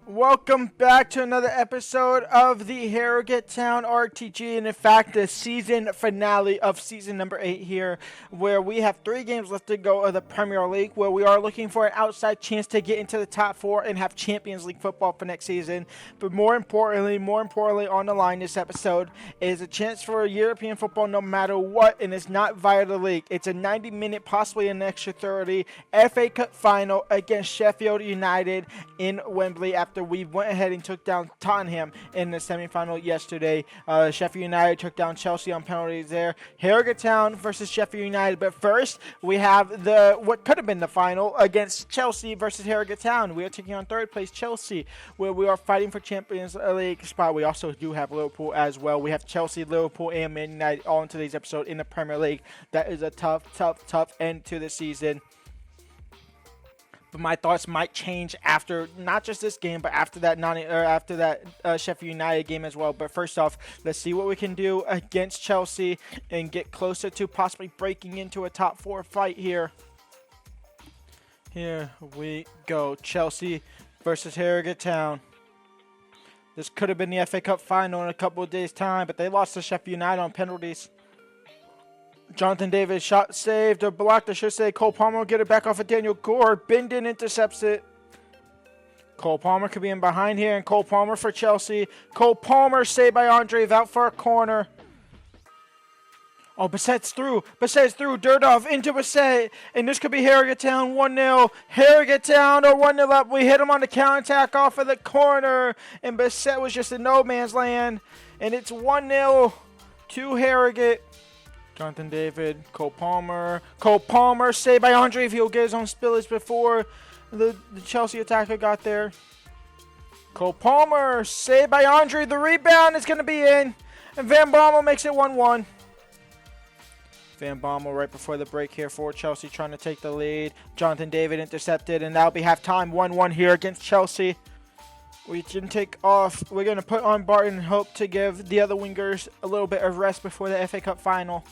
Welcome back to another episode of the Harrogate Town RTG, and in fact, the season finale of season number 8 here, where we have 3 games left to go of the Premier League, where we are looking for an outside chance to get into the top 4 and have Champions League football for next season. But more importantly on the line this episode is a chance for European football no matter what, and it's not via the league. It's a 90-minute, possibly an extra 30 FA Cup final against Sheffield United in Wembley after we went ahead and took down Tottenham in the semifinal yesterday. Sheffield United took down Chelsea on penalties there. Harrogate Town versus Sheffield United. But first, we have what could have been the final against Chelsea versus Harrogate Town. We are taking on third place Chelsea, where we are fighting for Champions League spot. We also do have Liverpool as well. We have Chelsea, Liverpool, and Man United all in today's episode in the Premier League. That is a tough end to the season. But my thoughts might change after not just this game, but after that Sheffield United game as well. But first off, let's see what we can do against Chelsea and get closer to possibly breaking into a top 4 fight here. Here we go. Chelsea versus Harrogate Town. This could have been the FA Cup final in a couple of days' time, but they lost to Sheffield United on penalties. Jonathan David shot saved or blocked, I should say. Cole Palmer will get it back off of Daniel Gore. Bindon intercepts it. Cole Palmer could be in behind here, and Cole Palmer for Chelsea. Cole Palmer saved by Andre, out for a corner. Oh, Bissett's through. Durdov into Bissett. And this could be Harrogate Town 1-0. Harrogate Town or 1-0 up. We hit him on the counterattack off of the corner. And Bissett was just in no man's land. And it's 1-0 to Harrogate. Jonathan David, Cole Palmer saved by Andre if he'll get his own spillage before the Chelsea attacker got there. Cole Palmer saved by Andre. The rebound is going to be in. And Van Bommel makes it 1-1. Van Bommel right before the break here for Chelsea trying to take the lead. Jonathan David intercepted, and that'll be halftime 1-1 here against Chelsea. We can take off. We're going to put on Barton and hope to give the other wingers a little bit of rest before the FA Cup final.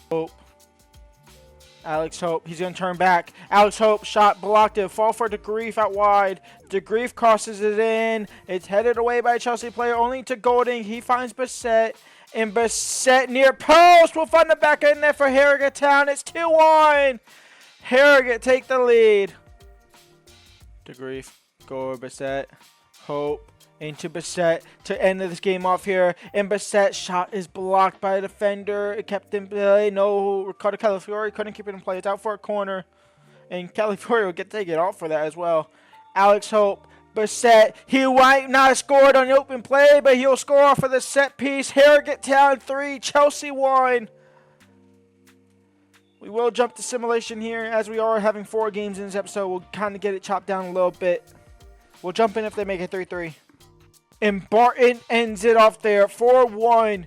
Alex Hope. He's going to turn back. Alex Hope shot blocked it. Fall for DeGrief out wide. DeGrief crosses it in. It's headed away by a Chelsea player only to Golding. He finds Bissett. And Bissett near post. We'll find the back in there for Harrogate Town. It's 2-1. Harrogate take the lead. DeGrief. Gore. Bissett. Hope. Into Bissett to end this game off here. And Bissett's shot is blocked by a defender. It kept him play. No, Ricardo Calafiori couldn't keep it in play. It's out for a corner. And Calafiori will get taken off for that as well. Alex Hope. Bissett. He might not have scored on the open play, but he'll score off of the set piece. Harrogate Town 3, Chelsea 1. We will jump to simulation here as we are having 4 games in this episode. We'll kind of get it chopped down a little bit. We'll jump in if they make it 3-3. And Barton ends it off there, 4-1.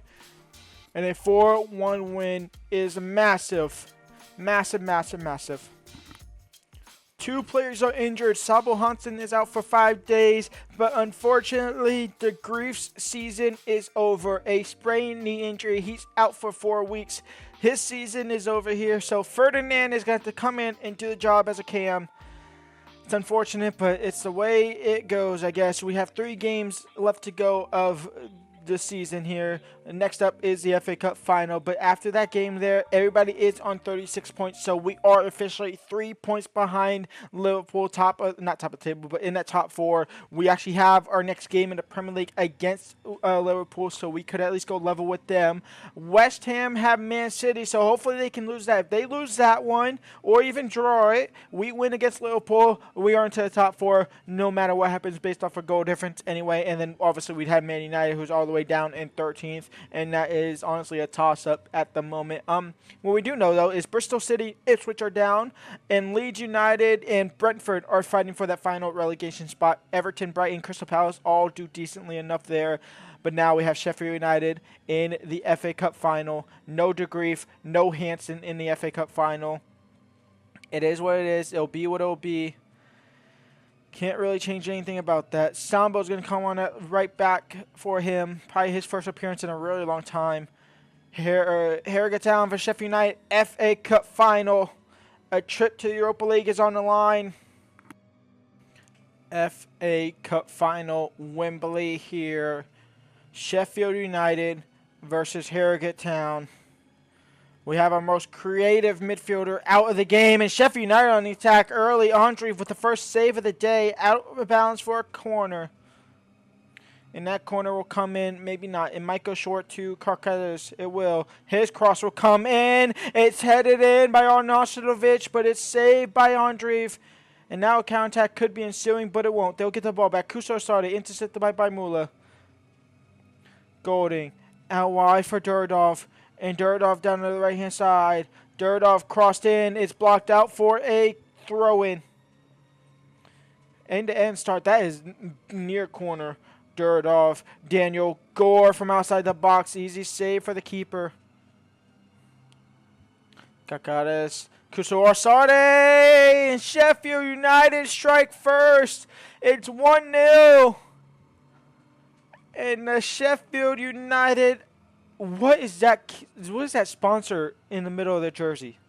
And a 4-1 win is massive. Massive. 2 players are injured. Sabo Hansen is out for 5 days. But unfortunately, DeGrief's season is over. A sprained knee injury. He's out for 4 weeks. His season is over here. So Ferdinand is going to come in and do the job as a cam. It's unfortunate, but it's the way it goes, I guess. We have 3 games left to go of the season here. Next up is the FA Cup final, but after that game there, everybody is on 36 points, so we are officially 3 points behind Liverpool, not top of the table, but in that top 4. We actually have our next game in the Premier League against Liverpool, so we could at least go level with them. West Ham have Man City, so hopefully they can lose that. If they lose that one, or even draw it, we win against Liverpool, we are into the top 4, no matter what happens based off of goal difference anyway, and then obviously we'd have Man United, who's all the way down in 13th, and that is honestly a toss-up at the moment. What we do know, though, is Bristol City, Ipswich are down, and Leeds United and Brentford are fighting for that final relegation spot. Everton, Brighton, Crystal Palace all do decently enough there. But now we have Sheffield United in the FA Cup final. No DeGrief, no Hansen in the FA Cup final. It is what it is. It'll be what it'll be. Can't really change anything about that. Sambo's going to come on right back for him. Probably his first appearance in a really long time. Harrogate Town for Sheffield United FA Cup final. A trip to the Europa League is on the line. FA Cup final, Wembley here. Sheffield United versus Harrogate Town. We have our most creative midfielder out of the game, and Sheffield United on the attack early. Andre with the first save of the day, out of bounds for a corner. And that corner will come in, maybe not. It might go short to Karkatis. It will. His cross will come in. It's headed in by Arnautovic, but it's saved by Andreev. And now a counterattack could be ensuing, but it won't. They'll get the ball back. Kusar started, intercepted by Mula. Golding out wide for Durdov. And Durdov down to the right-hand side. Durdov crossed in. It's blocked out for a throw-in. End-to-end start. That is near corner. Durdov. Daniel Gore from outside the box. Easy save for the keeper. Kakaris. Kusar Sade. And Sheffield United strike first. It's 1-0. And the Sheffield United... What is that sponsor in the middle of their jersey?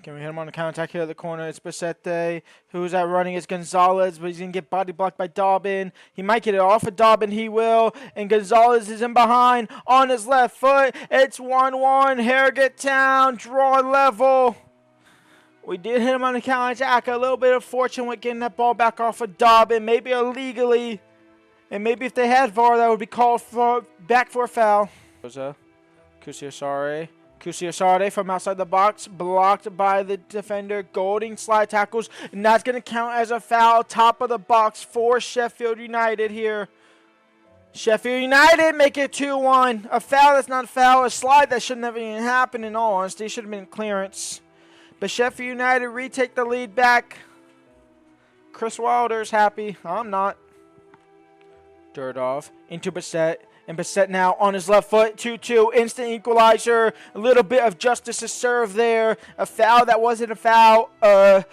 Can we hit him on the counterattack here at the corner? It's Basete. Who's that running? It's Gonzalez, but he's going to get body blocked by Dobbin. He might get it off of Dobbin. He will. And Gonzalez is in behind on his left foot. It's 1-1. Harrogate Town. Draw level. We did hit him on the counterattack. A little bit of fortune with getting that ball back off of Dobbin. Maybe illegally. And maybe if they had VAR, that would be called back for a foul. Kusiasare. Kusiasare from outside the box. Blocked by the defender. Golding slide tackles. And that's going to count as a foul. Top of the box for Sheffield United here. Sheffield United make it 2-1. A foul that's not a foul. A slide that should never even happen in all honesty. It should have been clearance. But Sheffield United retake the lead back. Chris Wilder's happy. I'm not. Durdov into Bassett, and Bassett now on his left foot, 2-2, instant equalizer. A little bit of justice is served there. A foul that wasn't a foul, a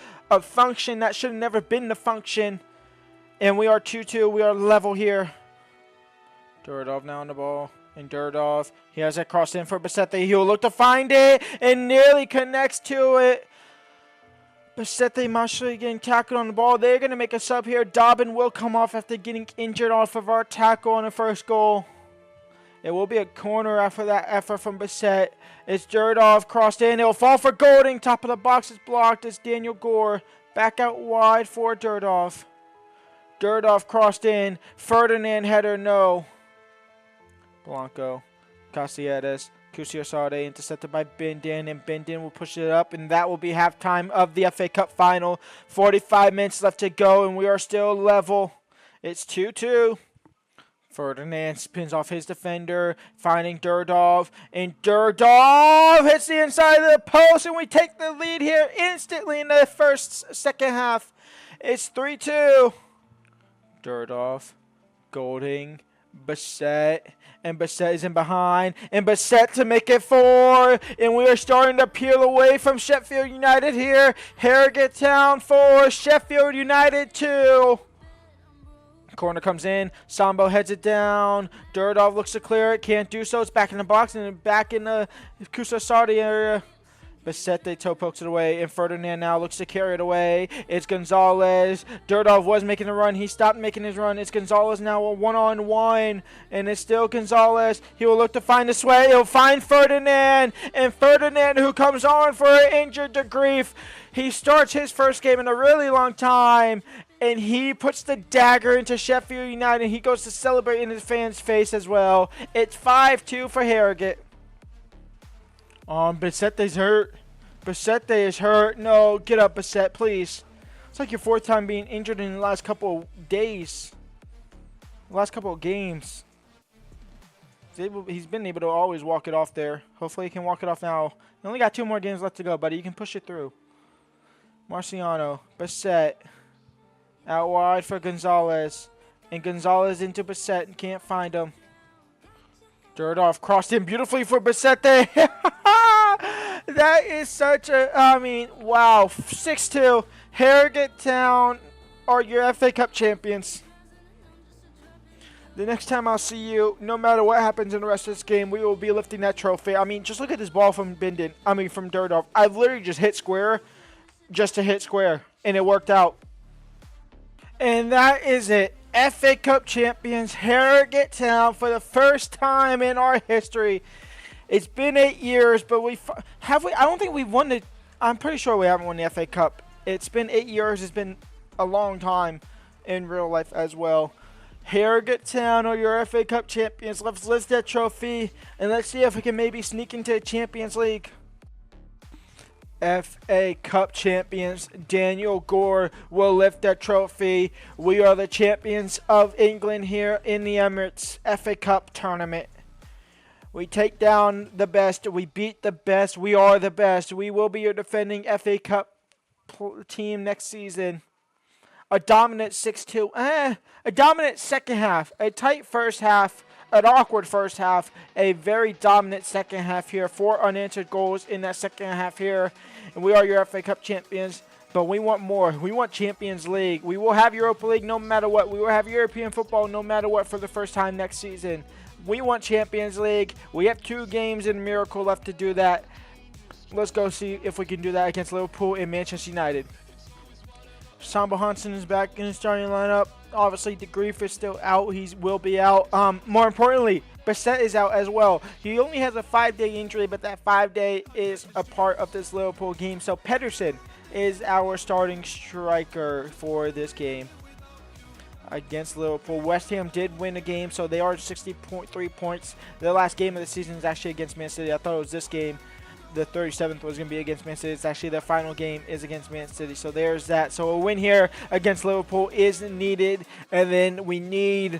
function that should have never been the function. And we are 2-2, we are level here. Durdov now on the ball, and Durdov, he has that cross in for Bassett. He'll look to find it, and nearly connects to it. Basete Mashley getting tackled on the ball. They're going to make a sub here. Dobbin will come off after getting injured off of our tackle on the first goal. It will be a corner after that effort from Bassett. It's Durdov crossed in. It will fall for Golding. Top of the box is blocked. It's Daniel Gore. Back out wide for Durdov. Durdov crossed in. Ferdinand header, no. Blanco. Casiedes. Kusiasade intercepted by Bindin, and Bindin will push it up, and that will be halftime of the FA Cup final. 45 minutes left to go, and we are still level. It's 2-2. Ferdinand spins off his defender, finding Durdov, and Durdov hits the inside of the post, and we take the lead here instantly in the second half. It's 3-2. Durdov, Golding, Bassett, and Bassett is in behind, and Bassett to make it 4, and we are starting to peel away from Sheffield United here. Harrogate Town 4, Sheffield United 2. Corner comes in, Sambo heads it down, Durdov looks to clear it, can't do so, it's back in the box, and back in the Kusasardi area. Bassett toe pokes it away, and Ferdinand now looks to carry it away. It's Gonzalez. Durdov was making a run. He stopped making his run. It's Gonzalez now a one-on-one, and it's still Gonzalez. He will look to find his way. He'll find Ferdinand, and Ferdinand, who comes on for an injured to grief. He starts his first game in a really long time, and he puts the dagger into Sheffield United. He goes to celebrate in his fans' face as well. It's 5-2 for Harrogate. Bassette's hurt. Bassette is hurt. No, get up, Bassett, please. It's like your 4th time being injured in the last couple of days. The last couple of games. He's been able to always walk it off there. Hopefully he can walk it off now. You only got 2 more games left to go, buddy. You can push it through. Marciano. Bassett. Out wide for Gonzalez. And Gonzalez into Bassett and can't find him. Durdov crossed in beautifully for Bassett. That is such a, wow. 6-2. Harrogate Town are your FA Cup champions. The next time I'll see you, no matter what happens in the rest of this game, we will be lifting that trophy. I mean, just look at this ball from from Durdov. I literally just hit square just to hit square, and it worked out. And that is it. FA Cup champions Harrogate Town for the first time in our history. It's been 8 years, but have we? I don't think we've won it. I'm pretty sure we haven't won the FA Cup. It's been 8 years. It's been a long time in real life as well. Harrogate Town are your FA Cup champions. Let's lift that trophy and let's see if we can maybe sneak into the Champions League. FA Cup champions Daniel Gore will lift that trophy. We are the champions of England here in the Emirates FA Cup tournament. We take down the best. We beat the best. We are the best. We will be your defending FA Cup team next season. A dominant 6-2. A dominant second half. A tight first half. An awkward first half. A very dominant second half here. 4 unanswered goals in that second half here. And we are your FA Cup champions. But we want more. We want Champions League. We will have Europa League no matter what. We will have European football no matter what for the first time next season. We want Champions League. We have 2 games in Miracle left to do that. Let's go see if we can do that against Liverpool and Manchester United. Samba Hansen is back in the starting lineup. Obviously, De Grief is still out. He will be out. More importantly, Bissett is out as well. He only has a 5-day injury, but that 5-day is a part of this Liverpool game. So Pedersen is our starting striker for this game against Liverpool. West Ham did win a game, so they are 60.3 points. Their last game of the season is actually against Man City. I thought it was this game. The 37th was going to be against Man City. It's actually their final game is against Man City. So there's that. So a win here against Liverpool is needed. And then we need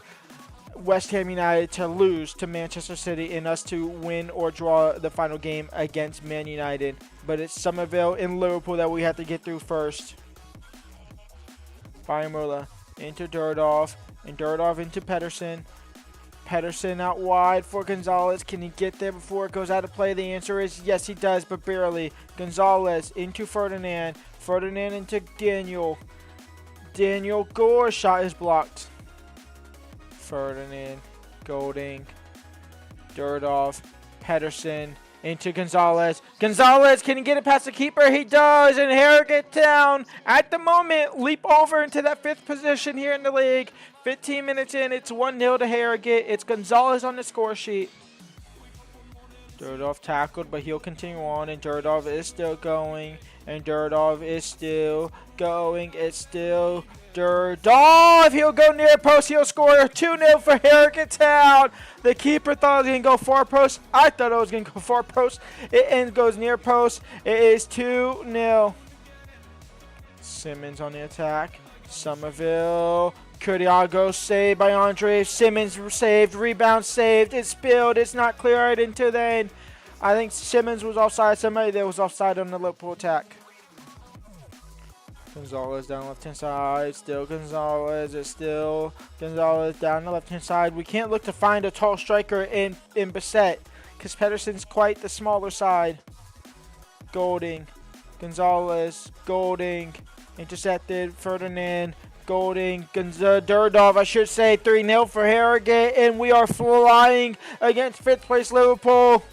West Ham United to lose to Manchester City and us to win or draw the final game against Man United. But it's Somerville and Liverpool that we have to get through first. Bayermola into Durdov. And Durdov into Pedersen. Pedersen out wide for Gonzalez. Can he get there before it goes out of play? The answer is yes, he does, but barely. Gonzalez into Ferdinand. Ferdinand into Daniel. Daniel Gore's shot is blocked. Ferdinand, Golding, Durdov, Pedersen into Gonzalez. Gonzalez, can he get it past the keeper? He does, and Harrogate Town, at the moment, leap over into that 5th position here in the league. 15 minutes in, it's 1-0 to Harrogate. It's Gonzalez on the score sheet. Durdov tackled, but he'll continue on, and Durdov is still going, and Durdov is still going. It's still Durdov. He'll go near post. He'll score 2-0 for Harrogate Town. The keeper thought it was going to go far post. I thought it was going to go far post. It goes near post. It is 2-0. Simmons on the attack. Somerville. Kuriago saved by Andre. Simmons saved. Rebound saved. It's spilled. It's not cleared into the end. I think Simmons was offside. Somebody there was offside on the Liverpool attack. Gonzalez down left-hand side. Still Gonzalez. It's still Gonzalez down the left-hand side. We can't look to find a tall striker in Bissett because Pedersen's quite the smaller side. Golding. Gonzalez. Golding. Intercepted. Ferdinand. Golding, Durdov, I should say, 3-0 for Harrogate, and we are flying against 5th place Liverpool.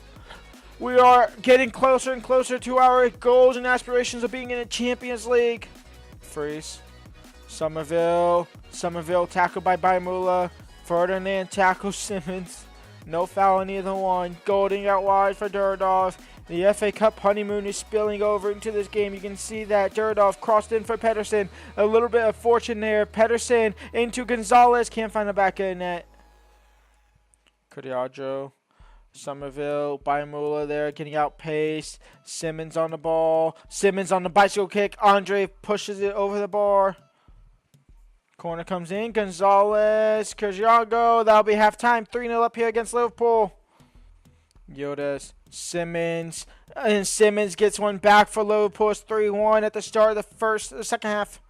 We are getting closer and closer to our goals and aspirations of being in the Champions League. Freeze. Somerville tackled by Baimula. Ferdinand tackles Simmons. No foul on either one. Golding out wide for Durdov. The FA Cup honeymoon is spilling over into this game. You can see that Durdov crossed in for Pedersen. A little bit of fortune there. Pedersen into Gonzalez. Can't find the back of the net. Kuriago. Somerville. Baimula there getting outpaced. Simmons on the ball. Simmons on the bicycle kick. Andre pushes it over the bar. Corner comes in. Gonzalez. Kuriago. That'll be halftime. 3-0 up here against Liverpool. Yodas. Simmons, and Simmons gets one back for Liverpool. It's 3-1 at the start of the second half.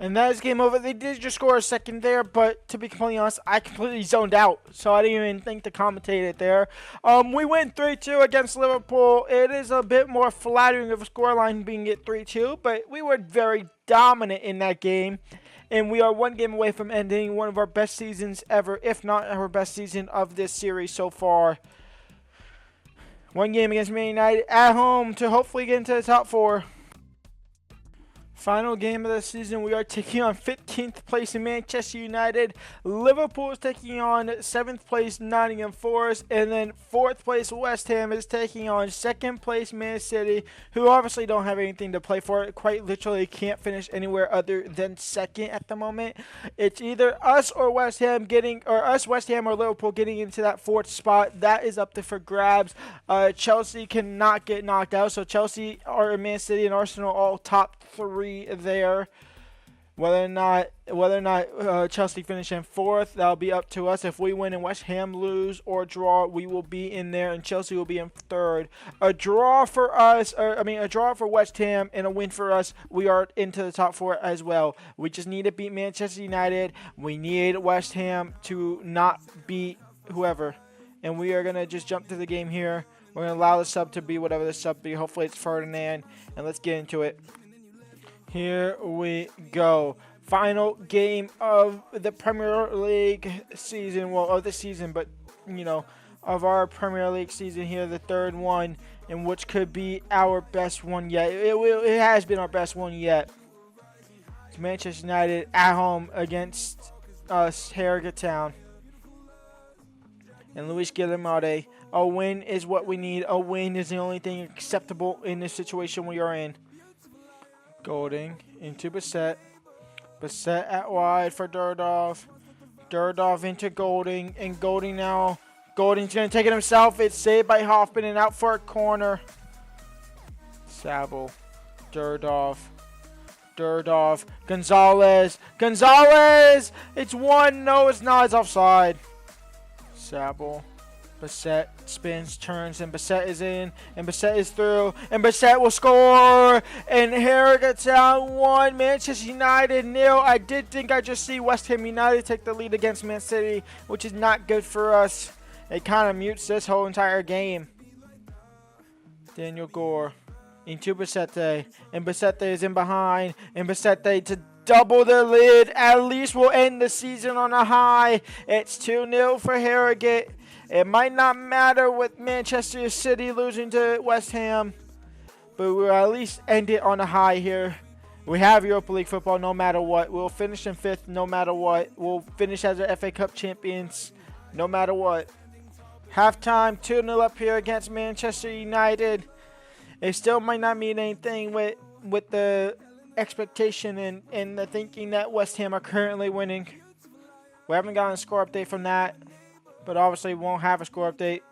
And that is game over. They did just score a second there, but to be completely honest, I completely zoned out, so I didn't even think to commentate it there. We win 3-2 against Liverpool. It is a bit more flattering of a scoreline being at 3-2, but we were very dominant in that game. And we are one game away from ending one of our best seasons ever, if not our best season of this series so far. One game against Man United at home to hopefully get into the top 4. Final game of the season, we are taking on 15th place in Manchester United. Liverpool is taking on 7th place Nottingham Forest. And then 4th place West Ham is taking on 2nd place Man City, who obviously don't have anything to play for. Quite literally can't finish anywhere other than 2nd at the moment. It's either us or West Ham West Ham or Liverpool getting into that 4th spot. That is up for grabs. Chelsea cannot get knocked out. So Chelsea or Man City and Arsenal all top 3 there. Whether or not Chelsea finish in 4th, that'll be up to us. If we win and West Ham lose or draw, we will be in there, and Chelsea will be in 3rd. A draw for West Ham and a win for us, we are into the top 4 as well. We just need to beat Manchester United. We need West Ham to not beat whoever, and we are gonna just jump to the game here. We're gonna allow the sub to be whatever the sub be. Hopefully it's Ferdinand, and let's get into it. Here we go. Final game of the Premier League season. Well, of the season, but, of our Premier League season here. The 3rd one, and which could be our best one yet. It has been our best one yet. It's Manchester United at home against us, Harrogate Town. And Luis Guillemette. A win is what we need. A win is the only thing acceptable in this situation we are in. Golding into Bissett. Bissett at wide for Durdov. Durdov into Golding. And Golding now. Golding's going to take it himself. It's saved by Hoffman and out for a corner. Saville. Durdov. Gonzalez. It's 1. No, it's not. It's offside. Saville. Bissett spins, turns, and Bissett is in, and Bissett is through, and Bissett will score, and Harrogate Town 1, Manchester United 0. I did think I just see West Ham United take the lead against Man City, which is not good for us. It kind of mutes this whole entire game. Daniel Gore into Bissett, and Bissett is in behind, and Bissett to double the lead. At least we'll end the season on a high. It's 2-0 for Harrogate. It might not matter with Manchester City losing to West Ham, but we'll at least end it on a high here. We have Europa League football no matter what. We'll finish in 5th no matter what. We'll finish as the FA Cup champions no matter what. Halftime, 2-0 up here against Manchester United. It still might not mean anything with the expectation and the thinking that West Ham are currently winning. We haven't gotten a score update from that. But obviously we won't have a score update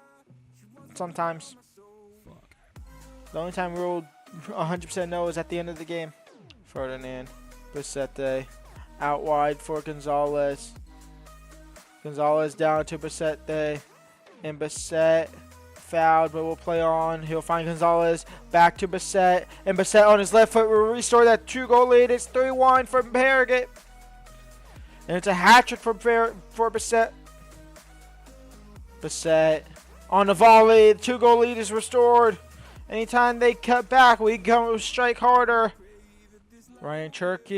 sometimes. The only time we'll 100% know is at the end of the game. Ferdinand. Bissett out wide for Gonzalez. Gonzalez down to Bissett. And Bissett fouled, but we'll play on. He'll find Gonzalez. Back to Bissett. And Bissett on his left foot will restore that 2-goal lead. It's 3-1 for Harrogate. And it's a hat-trick for Bissett. Bissett on the volley. The 2-goal lead is restored. Anytime they cut back, we go strike harder. Ryan Turkey.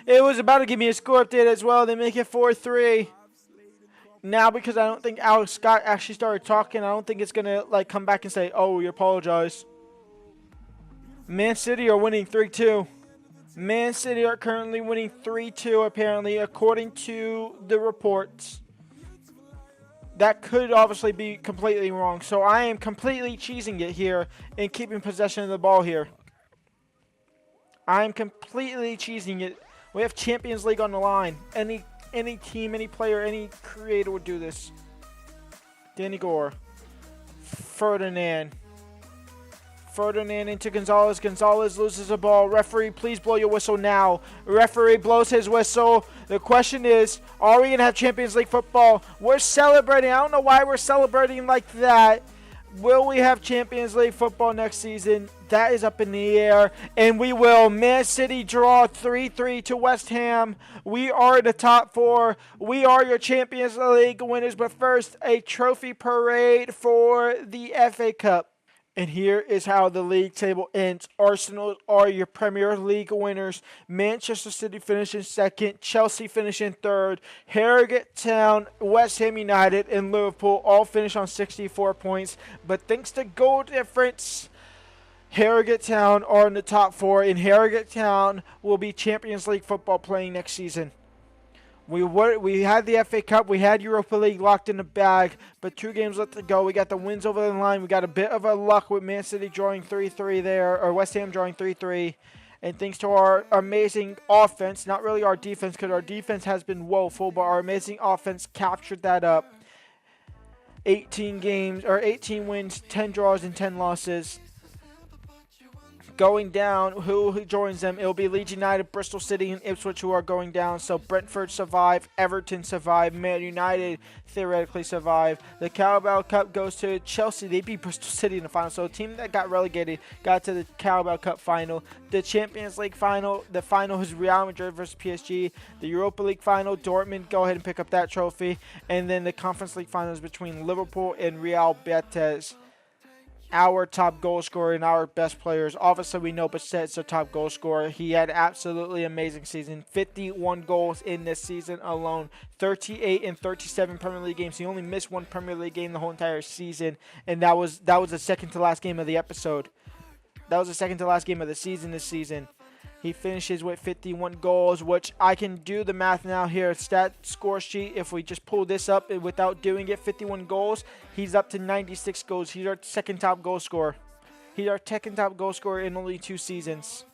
It was about to give me a score update as well. They make it 4-3. Now, because I don't think Alex Scott actually started talking, I don't think it's going to come back and say, oh, we apologize. Man City are winning 3-2. Man City are currently winning 3-2, apparently, according to the reports. That could obviously be completely wrong. So I am completely cheesing it here and keeping possession of the ball here. I am completely cheesing it. We have Champions League on the line. Any team, any player, any creator would do this. Danny Gore. Ferdinand into Gonzalez. Gonzalez loses the ball. Referee, please blow your whistle now. Referee blows his whistle. The question is, are we going to have Champions League football? We're celebrating. I don't know why we're celebrating like that. Will we have Champions League football next season? That is up in the air. And we will. Man City draw 3-3 to West Ham. We are the top 4. We are your Champions League winners. But first, a trophy parade for the FA Cup. And here is how the league table ends. Arsenal are your Premier League winners. Manchester City finishing 2nd. Chelsea finishing 3rd. Harrogate Town, West Ham United, and Liverpool all finish on 64 points. But thanks to goal difference, Harrogate Town are in the top 4, and Harrogate Town will be Champions League football playing next season. We had the FA Cup, we had Europa League locked in the bag, but 2 games left to go. We got the wins over the line. We got a bit of a luck with Man City drawing 3-3 there, or West Ham drawing 3-3. And thanks to our amazing offense, not really our defense, because our defense has been woeful, but our amazing offense captured that up. 18 wins, 10 draws, and 10 losses. Going down, who joins them? It'll be Leeds United, Bristol City, and Ipswich who are going down. So Brentford survive, Everton survive, Man United theoretically survive. The Carabao Cup goes to Chelsea. They beat Bristol City in the final. So a team that got relegated got to the Carabao Cup final. The Champions League final, the final is Real Madrid versus PSG. The Europa League final, Dortmund go ahead and pick up that trophy. And then the Conference League finals between Liverpool and Real Betis. Our top goal scorer and our best players. Obviously, we know Bisset's the top goal scorer. He had absolutely amazing season. 51 goals in this season alone. 38 and 37 Premier League games. He only missed 1 Premier League game the whole entire season, and that was the second to last game of the episode. That was the second to last game of the season this season. He finishes with 51 goals, which I can do the math now here. Stat score sheet, if we just pull this up without doing it, 51 goals, he's up to 96 goals. He's our second top goal scorer. He's our second top goal scorer in only 2 seasons.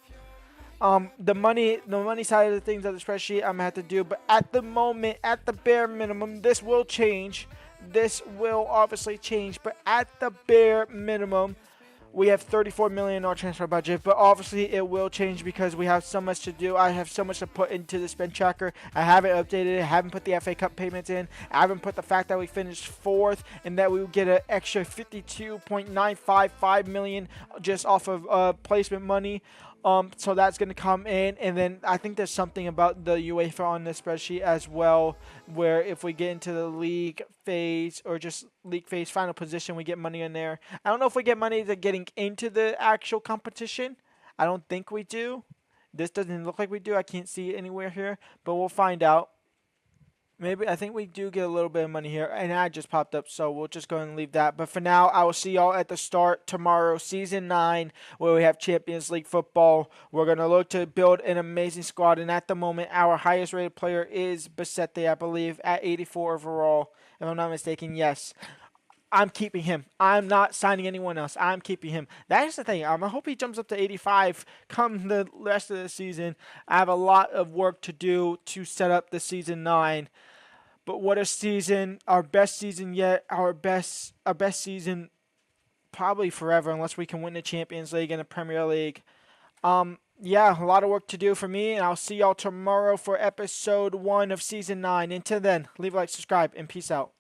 The money side of the things of the spreadsheet I'm going to have to do, but at the moment, at the bare minimum, this will change. This will obviously change, but at the bare minimum, we have 34 million in our transfer budget, but obviously it will change because we have so much to do. I have so much to put into the spend tracker. I haven't updated it. I haven't put the FA Cup payments in. I haven't put the fact that we finished 4th and that we will get an extra 52.955 million just off of placement money. So that's going to come in, and then I think there's something about the UEFA on this spreadsheet as well, where if we get into the league phase or just league phase final position, we get money in there. I don't know if we get money to getting into the actual competition. I don't think we do. This doesn't look like we do. I can't see it anywhere here, but we'll find out. Maybe I think we do get a little bit of money here, and I just popped up, so we'll just go ahead and leave that. But for now, I will see y'all at the start tomorrow, Season 9, where we have Champions League football. We're going to look to build an amazing squad, and at the moment, our highest-rated player is Bisset, I believe, at 84 overall, if I'm not mistaken. Yes, I'm keeping him. I'm not signing anyone else. I'm keeping him. That's the thing. I hope he jumps up to 85 come the rest of the season. I have a lot of work to do to set up the Season 9. But what a season, our best season yet, our best season probably forever unless we can win the Champions League and the Premier League. Yeah, a lot of work to do for me, and I'll see y'all tomorrow for episode 1 of Season 9. Until then, leave a like, subscribe, and peace out.